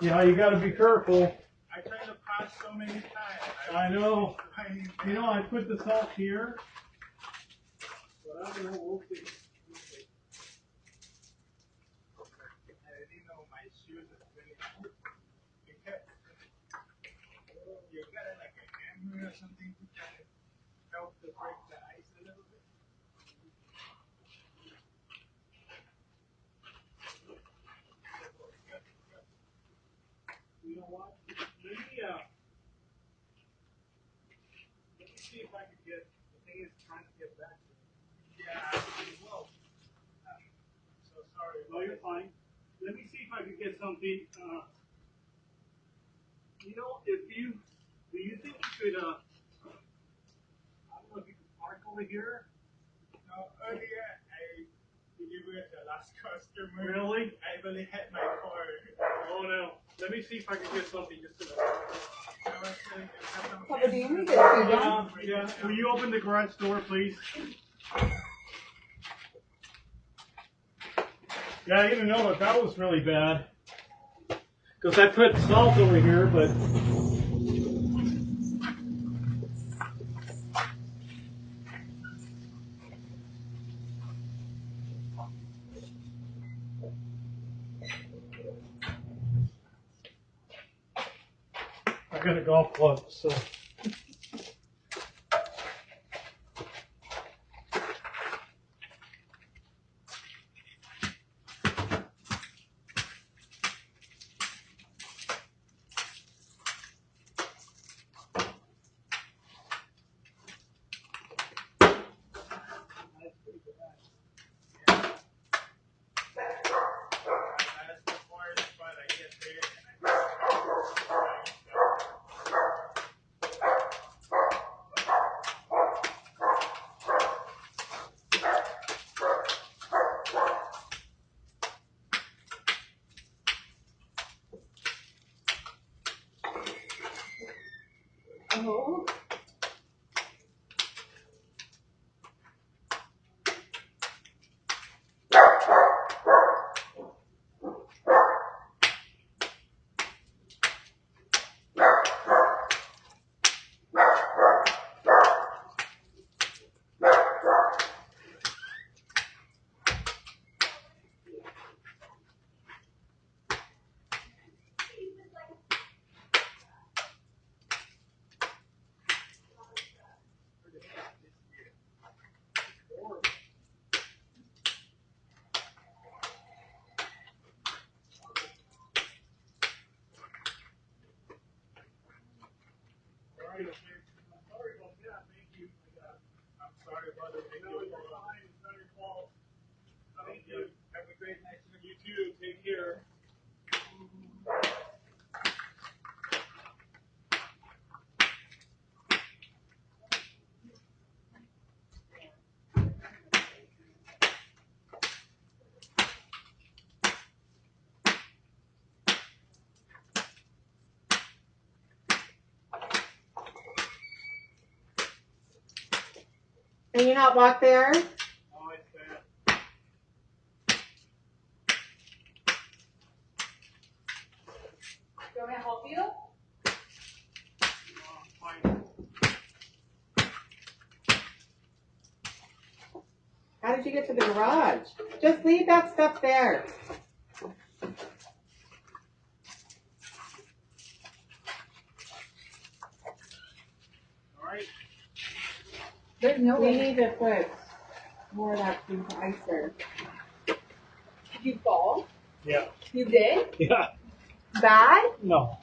Yeah, you got to be careful. I tried to pass so many times. I know. You know, I put the salt here. But I don't know. We'll see. I didn't know my shoes are really cool. Because you got it like a hammer or something to kind of help to break the ice a little bit. You know what? Let me see if I can get. The thing is trying to get back to it. Yeah, well, so sorry. No, you're fine. Let me see if I can get something. You know, do you think you could, I don't know if you could park over here? No, earlier I delivered the last customer. Really? I really hit my car. Oh no. Let me see if I can get something just to. Papa, do you need a Cuban? Yeah. Will you open the garage door, please? Yeah, I didn't know that was really bad. Because I put salt over here, but. I got a golf club, so. Oh. I'm sorry about it. Thank you. It's not your fault. Thank you. Have a great night. You too. Take care. Can you not walk there? Oh, it's bad. Do you want me to help you? Fine. How did you get to the garage? Just leave that stuff there. All right. There's no way. We need to put more of that into ice there. Did you fall? Yeah. You did? Yeah. Bad? No.